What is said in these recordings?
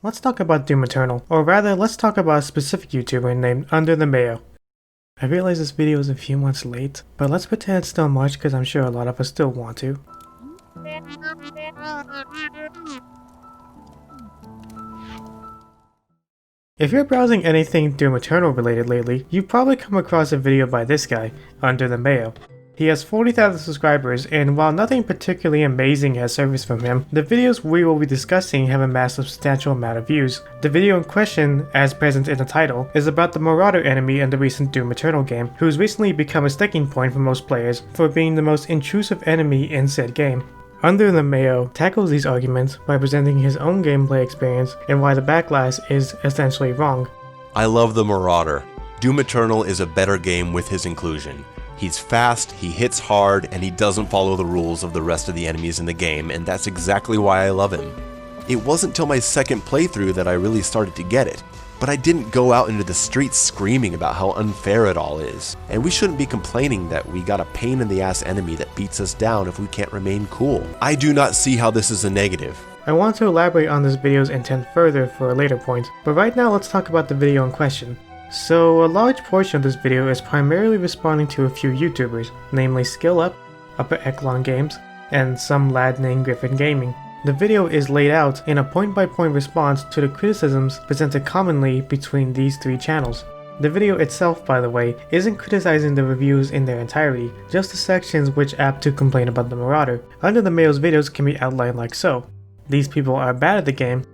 let's talk about Doom Eternal, or rather, let's talk about a specific YouTuber named Under the Mayo. I realize this video is a few months late, but let's pretend it's still March because I'm sure a lot of us still want to. If you're browsing anything Doom Eternal related lately, you've probably come across a video by this guy, Under the Mayo. He has 40,000 subscribers, and while nothing particularly amazing has surfaced from him, the videos we will be discussing have amassed a substantial amount of views. The video in question, as present in the title, is about the Marauder enemy in the recent Doom Eternal game, who's recently become a sticking point for most players for being the most intrusive enemy in said game. Under the Mayo tackles these arguments by presenting his own gameplay experience and why the backlash is essentially wrong. I love the Marauder. Doom Eternal is a better game with his inclusion. He's fast, he hits hard, and he doesn't follow the rules of the rest of the enemies in the game, and that's exactly why I love him. It wasn't till my second playthrough that I really started to get it, but I didn't go out into the streets screaming about how unfair it all is, and we shouldn't be complaining that we got a pain in the ass enemy that beats us down if we can't remain cool. I do not see how this is a negative. I want to elaborate on this video's intent further for a later point, but right now let's talk about the video in question. So a large portion of this video is primarily responding to a few YouTubers, namely SkillUp, Upper Echelon Games, and some lad named Griffin Gaming. The video is laid out in a point-by-point response to the criticisms presented commonly between these three channels. The video itself, by the way, isn't criticizing the reviews in their entirety, just the sections which apt to complain about the Marauder. Under the Mayo's videos can be outlined like so. These people are bad at the game.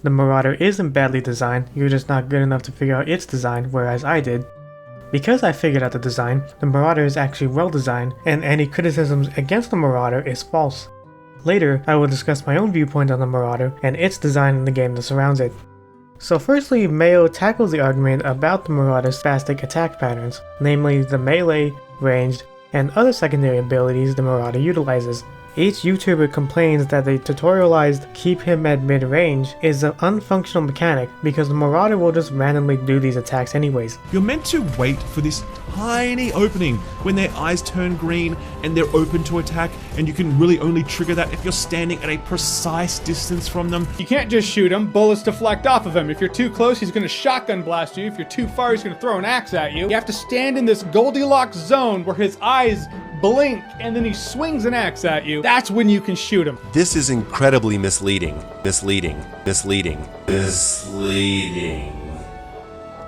The Marauder isn't badly designed, you're just not good enough to figure out its design, whereas I did. Because I figured out the design, the Marauder is actually well designed, and any criticisms against the Marauder is false. Later, I will discuss my own viewpoint on the Marauder and its design in the game that surrounds it. So firstly, Mayo tackles the argument about the Marauder's spastic attack patterns, namely the melee, ranged, and other secondary abilities the Marauder utilizes. Each YouTuber complains that the tutorialized keep him at mid-range is an unfunctional mechanic because the Marauder will just randomly do these attacks anyways. You're meant to wait for this tiny opening when their eyes turn green and they're open to attack, and you can really only trigger that if you're standing at a precise distance from them. You can't just shoot him, bullets deflect off of him. If you're too close, he's gonna shotgun blast you. If you're too far, he's gonna throw an axe at you. You have to stand in this Goldilocks zone where his eyes blink and then he swings an axe at you. That's when you can shoot him. This is incredibly misleading.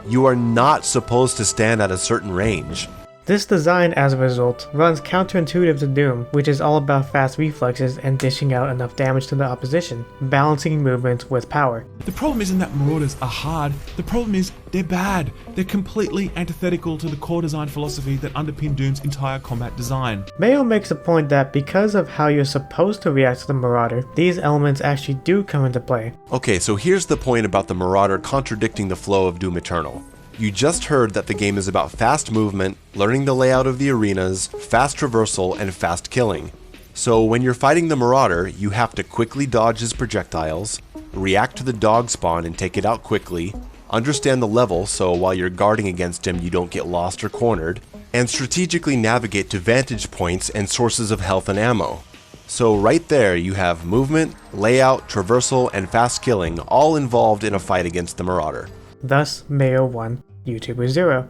You are not supposed to stand at a certain range. This design, as a result, runs counterintuitive to Doom, which is all about fast reflexes and dishing out enough damage to the opposition, balancing movement with power. The problem isn't that Marauders are hard, the problem is they're bad. They're completely antithetical to the core design philosophy that underpinned Doom's entire combat design. Mayo makes a point that because of how you're supposed to react to the Marauder, these elements actually do come into play. Okay, so here's the point about the Marauder contradicting the flow of Doom Eternal. You just heard that the game is about fast movement, learning the layout of the arenas, fast traversal, and fast killing. So when you're fighting the Marauder, you have to quickly dodge his projectiles, react to the dog spawn and take it out quickly, understand the level so while you're guarding against him you don't get lost or cornered, and strategically navigate to vantage points and sources of health and ammo. So right there you have movement, layout, traversal, and fast killing all involved in a fight against the Marauder. Thus, Mayo 1, YouTuber 0.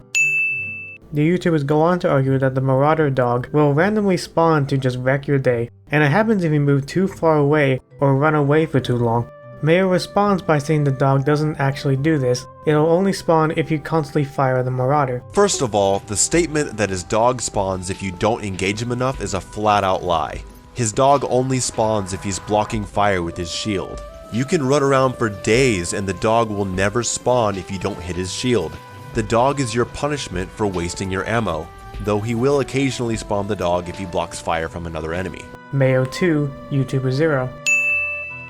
The YouTubers go on to argue that the Marauder dog will randomly spawn to just wreck your day, and it happens if you move too far away or run away for too long. Mayo responds by saying the dog doesn't actually do this, it'll only spawn if you constantly fire the Marauder. First of all, the statement that his dog spawns if you don't engage him enough is a flat out lie. His dog only spawns if he's blocking fire with his shield. You can run around for days and the dog will never spawn if you don't hit his shield. The dog is your punishment for wasting your ammo, though he will occasionally spawn the dog if he blocks fire from another enemy. Mayo 2, YouTuber 0.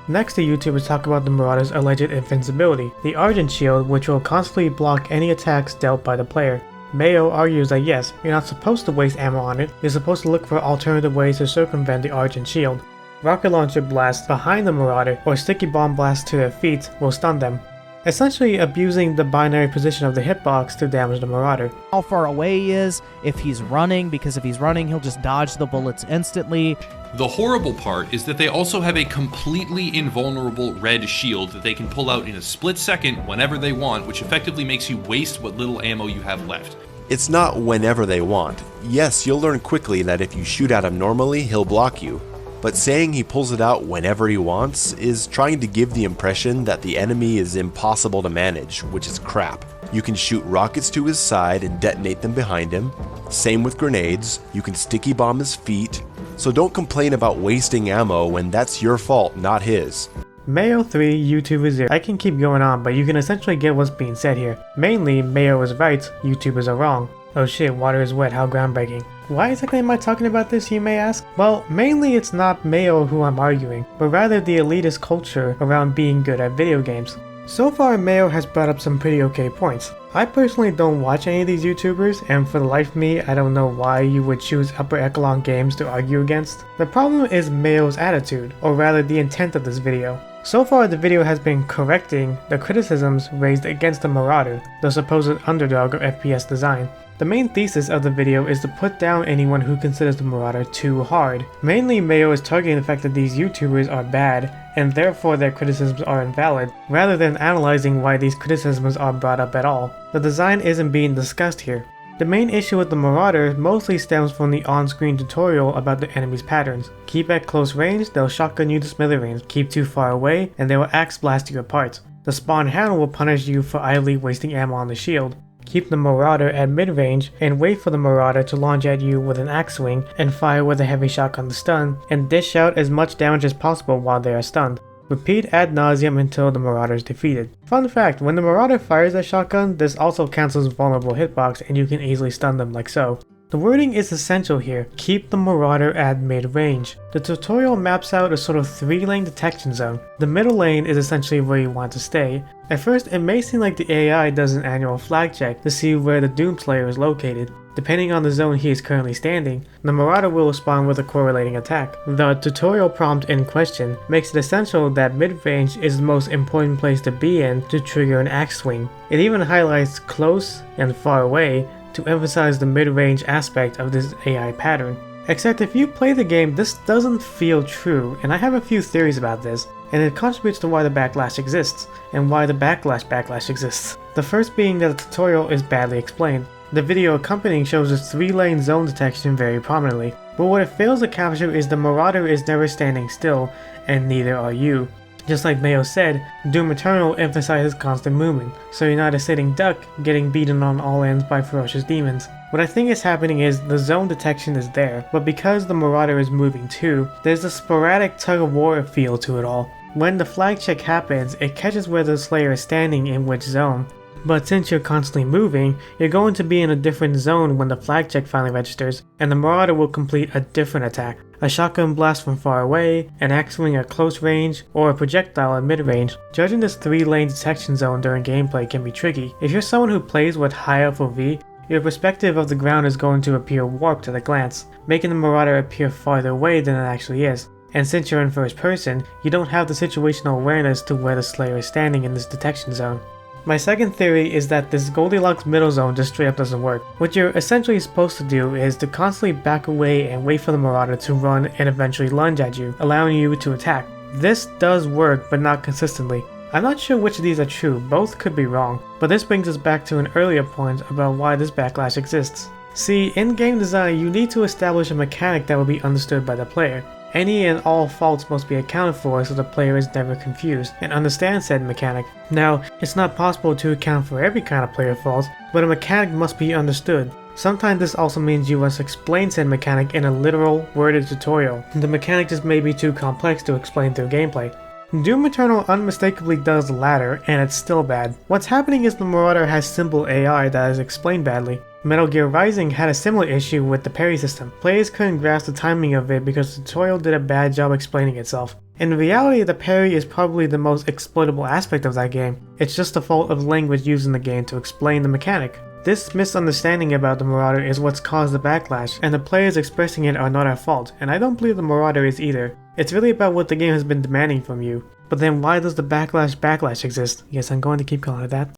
Next, the YouTubers talk about the Marauder's alleged invincibility, the Argent Shield, which will constantly block any attacks dealt by the player. Mayo argues that yes, you're not supposed to waste ammo on it, you're supposed to look for alternative ways to circumvent the Argent Shield. Rocket launcher blasts behind the Marauder or sticky bomb blasts to their feet will stun them. essentially abusing the binary position of the hitbox to damage the Marauder. How far away he is, if he's running, because if he's running, he'll just dodge the bullets instantly. The horrible part is that they also have a completely invulnerable red shield that they can pull out in a split second whenever they want, which effectively makes you waste what little ammo you have left. It's not whenever they want. Yes, you'll learn quickly that if you shoot at him normally, he'll block you. But saying he pulls it out whenever he wants is trying to give the impression that the enemy is impossible to manage, which is crap. You can shoot rockets to his side and detonate them behind him. Same with grenades, you can sticky bomb his feet. So don't complain about wasting ammo when that's your fault, not his. Mayo 3, YouTube is 0. I can keep going on, but you can essentially get what's being said here. Mainly, Mayo is right, YouTubers are wrong. Oh shit, water is wet, how groundbreaking. Why exactly am I talking about this, you may ask? Well, mainly it's not Mayo who I'm arguing, but rather the elitist culture around being good at video games. So far, Mayo has brought up some pretty okay points. I personally don't watch any of these YouTubers, and for the life of me, I don't know why you would choose upper echelon games to argue against. The problem is Mayo's attitude, or rather the intent of this video. So far, the video has been correcting the criticisms raised against the Marauder, the supposed underdog of FPS design. The main thesis of the video is to put down anyone who considers the Marauder too hard. Mainly, Mayo is targeting the fact that these YouTubers are bad, and therefore their criticisms are invalid, rather than analyzing why these criticisms are brought up at all. The design isn't being discussed here. The main issue with the Marauder mostly stems from the on-screen tutorial about the enemy's patterns. Keep at close range, they'll shotgun you to smithereens. Keep too far away, and they will axe blast you apart. The spawn hound will punish you for idly wasting ammo on the shield. Keep the Marauder at mid-range, and wait for the Marauder to launch at you with an axe swing, and fire with a heavy shotgun to stun, and dish out as much damage as possible while they are stunned. Repeat ad nauseum until the Marauder is defeated. Fun fact, when the Marauder fires a shotgun, this also cancels vulnerable hitbox and you can easily stun them like so. The wording is essential here. Keep the Marauder at mid-range. The tutorial maps out a sort of 3-lane detection zone. The middle lane is essentially where you want to stay. At first, it may seem like the AI does an annual flag check to see where the Doomslayer is located. Depending on the zone he is currently standing, the Marauder will respond with a correlating attack. The tutorial prompt in question makes it essential that mid-range is the most important place to be in to trigger an axe swing. It even highlights close and far away to emphasize the mid-range aspect of this AI pattern. Except if you play the game, this doesn't feel true, and I have a few theories about this, and it contributes to why the backlash exists, and why the backlash exists. The first being that the tutorial is badly explained. The video accompanying shows this 3-lane zone detection very prominently, but what it fails to capture is the Marauder is never standing still, and neither are you. Just like Mayo said, Doom Eternal emphasizes constant movement, so you're not a sitting duck getting beaten on all ends by ferocious demons. What I think is happening is the zone detection is there, but because the Marauder is moving too, there's a sporadic tug-of-war feel to it all. When the flag check happens, it catches where the Slayer is standing in which zone. But since you're constantly moving, you're going to be in a different zone when the flag check finally registers, and the Marauder will complete a different attack. A shotgun blast from far away, an axe swing at close range, or a projectile at mid-range. Judging this 3-lane detection zone during gameplay can be tricky. If you're someone who plays with high FOV, your perspective of the ground is going to appear warped at a glance, making the Marauder appear farther away than it actually is. And since you're in first person, you don't have the situational awareness to where the Slayer is standing in this detection zone. My second theory is that this Goldilocks middle zone just straight up doesn't work. What you're essentially supposed to do is to constantly back away and wait for the Marauder to run and eventually lunge at you, allowing you to attack. This does work, but not consistently. I'm not sure which of these are true, both could be wrong, but this brings us back to an earlier point about why this backlash exists. See, in game design you need to establish a mechanic that will be understood by the player. Any and all faults must be accounted for so the player is never confused and understands said mechanic. Now, it's not possible to account for every kind of player faults, but a mechanic must be understood. Sometimes this also means you must explain said mechanic in a literal, worded tutorial. The mechanic just may be too complex to explain through gameplay. Doom Eternal unmistakably does the latter, and it's still bad. What's happening is the Marauder has simple AI that is explained badly. Metal Gear Rising had a similar issue with the parry system. Players couldn't grasp the timing of it because the tutorial did a bad job explaining itself. In reality, the parry is probably the most exploitable aspect of that game. It's just the fault of language used in the game to explain the mechanic. This misunderstanding about the Marauder is what's caused the backlash, and the players expressing it are not at fault, and I don't believe the Marauder is either. It's really about what the game has been demanding from you. But then why does the backlash exist? Yes, I'm going to keep calling it that.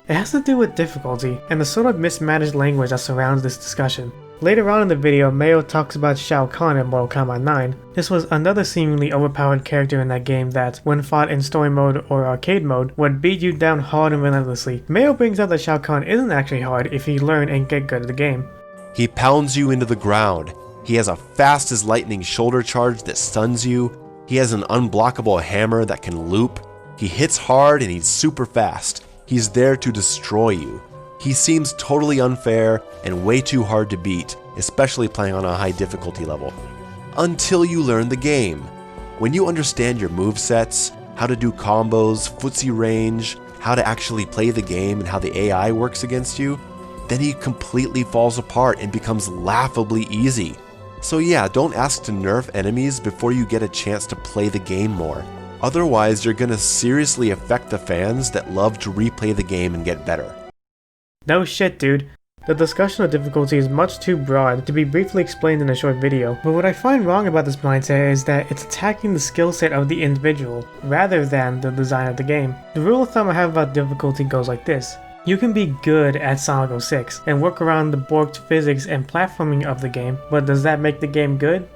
It has to do with difficulty, and the sort of mismanaged language that surrounds this discussion. Later on in the video, Mayo talks about Shao Kahn in Mortal Kombat 9. This was another seemingly overpowered character in that game that, when fought in story mode or arcade mode, would beat you down hard and relentlessly. Mayo brings out that Shao Kahn isn't actually hard if you learn and get good at the game. He pounds you into the ground. He has a fast as lightning shoulder charge that stuns you. He has an unblockable hammer that can loop. He hits hard and he's super fast. He's there to destroy you. He seems totally unfair and way too hard to beat, especially playing on a high difficulty level. Until you learn the game. When you understand your movesets, how to do combos, footsie range, how to actually play the game and how the AI works against you, then he completely falls apart and becomes laughably easy. So yeah, don't ask to nerf enemies before you get a chance to play the game more. Otherwise, you're gonna seriously affect the fans that love to replay the game and get better. No shit, dude. The discussion of difficulty is much too broad to be briefly explained in a short video, but what I find wrong about this mindset is that it's attacking the skill set of the individual, rather than the design of the game. The rule of thumb I have about difficulty goes like this. You can be good at Sonic 06 and work around the borked physics and platforming of the game, but does that make the game good?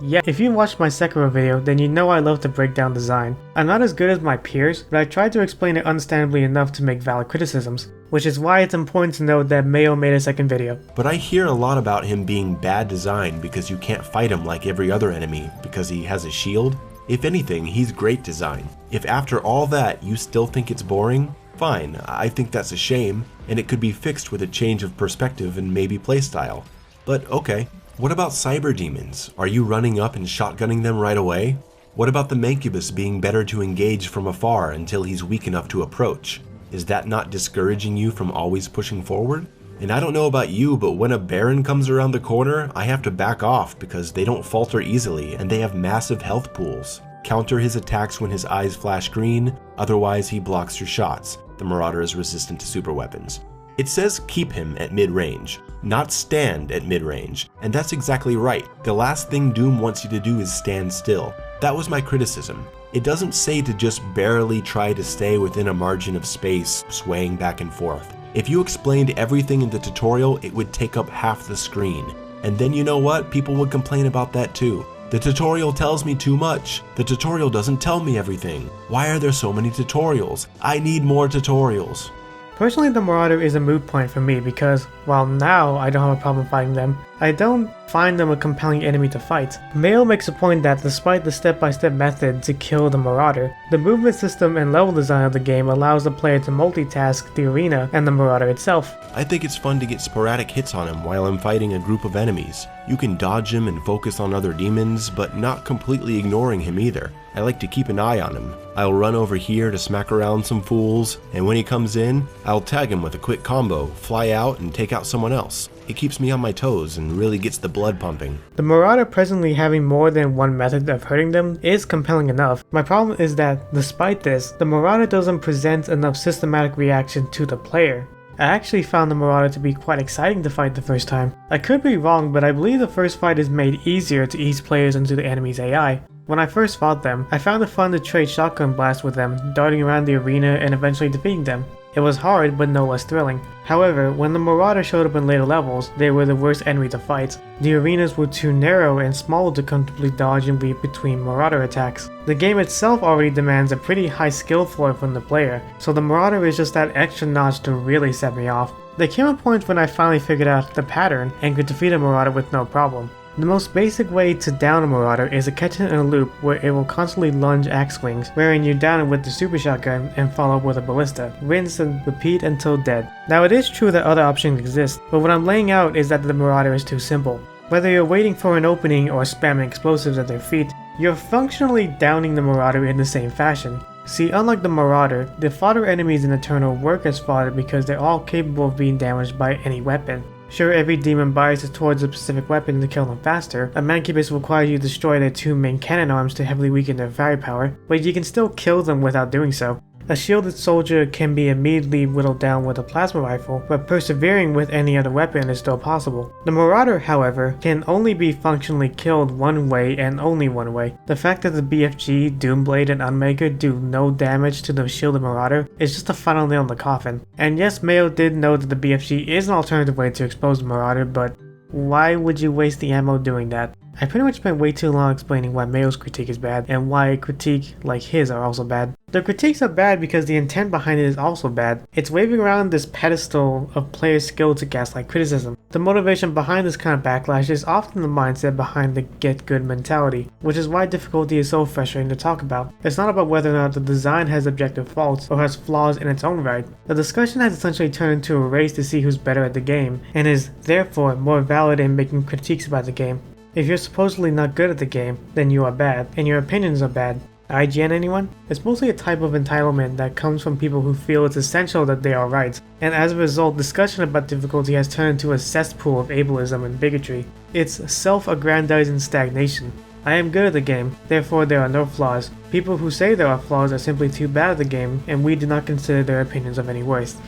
Yeah, if you watched my Sekiro video, then you know I love to break down design. I'm not as good as my peers, but I tried to explain it understandably enough to make valid criticisms, which is why it's important to note that Mayo made a second video. But I hear a lot about him being bad design because you can't fight him like every other enemy because he has a shield. If anything, he's great design. If after all that you still think it's boring, fine, I think that's a shame, and it could be fixed with a change of perspective and maybe playstyle. But okay. What about cyber demons? Are you running up and shotgunning them right away? What about the Mancubus being better to engage from afar until he's weak enough to approach? Is that not discouraging you from always pushing forward? And I don't know about you, but when a Baron comes around the corner, I have to back off because they don't falter easily and they have massive health pools. Counter his attacks when his eyes flash green, otherwise he blocks your shots. The Marauder is resistant to super weapons. It says keep him at mid-range, not stand at mid-range, and that's exactly right. The last thing Doom wants you to do is stand still. That was my criticism. It doesn't say to just barely try to stay within a margin of space, swaying back and forth. If you explained everything in the tutorial, it would take up half the screen. And then you know what? People would complain about that too. The tutorial tells me too much. The tutorial doesn't tell me everything. Why are there so many tutorials? I need more tutorials. Personally, the Marauder is a moot point for me because, while now I don't have a problem fighting them, I don't find them a compelling enemy to fight. Mayo makes a point that despite the step-by-step method to kill the Marauder, the movement system and level design of the game allows the player to multitask the arena and the Marauder itself. I think it's fun to get sporadic hits on him while I'm fighting a group of enemies. You can dodge him and focus on other demons, but not completely ignoring him either. I like to keep an eye on him. I'll run over here to smack around some fools, and when he comes in, I'll tag him with a quick combo, fly out and take out someone else. It keeps me on my toes and really gets the blood pumping. The Marauder presently having more than one method of hurting them is compelling enough. My problem is that, despite this, the Marauder doesn't present enough systematic reaction to the player. I actually found the Marauder to be quite exciting to fight the first time. I could be wrong, but I believe the first fight is made easier to ease players into the enemy's AI. When I first fought them, I found it fun to trade shotgun blasts with them, darting around the arena and eventually defeating them. It was hard, but no less thrilling. However, when the Marauder showed up in later levels, they were the worst enemy to fight. The arenas were too narrow and small to comfortably dodge and weave between Marauder attacks. The game itself already demands a pretty high skill floor from the player, so the Marauder is just that extra notch to really set me off. There came a point when I finally figured out the pattern and could defeat a Marauder with no problem. The most basic way to down a Marauder is to catch it in a loop where it will constantly lunge axe swings, wherein you down it with the super shotgun and follow up with a ballista, rinse and repeat until dead. Now it is true that other options exist, but what I'm laying out is that the Marauder is too simple. Whether you're waiting for an opening or spamming explosives at their feet, you're functionally downing the Marauder in the same fashion. See, unlike the Marauder, the fodder enemies in Eternal work as fodder because they're all capable of being damaged by any weapon. Sure, every demon biases towards a specific weapon to kill them faster. A Mancubus requires you to destroy their two main cannon arms to heavily weaken their firepower, but you can still kill them without doing so. A shielded soldier can be immediately whittled down with a plasma rifle, but persevering with any other weapon is still possible. The Marauder, however, can only be functionally killed one way and only one way. The fact that the BFG, Doomblade, and Unmaker do no damage to the shielded Marauder is just a final nail in the coffin. And yes, Mayo did know that the BFG is an alternative way to expose the Marauder, but why would you waste the ammo doing that? I pretty much spent way too long explaining why Mayo's critique is bad, and why a critique like his are also bad. The critiques are bad because the intent behind it is also bad. It's waving around this pedestal of player skill to gaslight criticism. The motivation behind this kind of backlash is often the mindset behind the get good mentality, which is why difficulty is so frustrating to talk about. It's not about whether or not the design has objective faults or has flaws in its own right. The discussion has essentially turned into a race to see who's better at the game, and is therefore more valid in making critiques about the game. If you're supposedly not good at the game, then you are bad, and your opinions are bad. IGN anyone? It's mostly a type of entitlement that comes from people who feel it's essential that they are right, and as a result, discussion about difficulty has turned into a cesspool of ableism and bigotry. It's self-aggrandizing stagnation. I am good at the game, therefore there are no flaws. People who say there are flaws are simply too bad at the game, and we do not consider their opinions of any worth.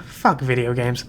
Fuck video games.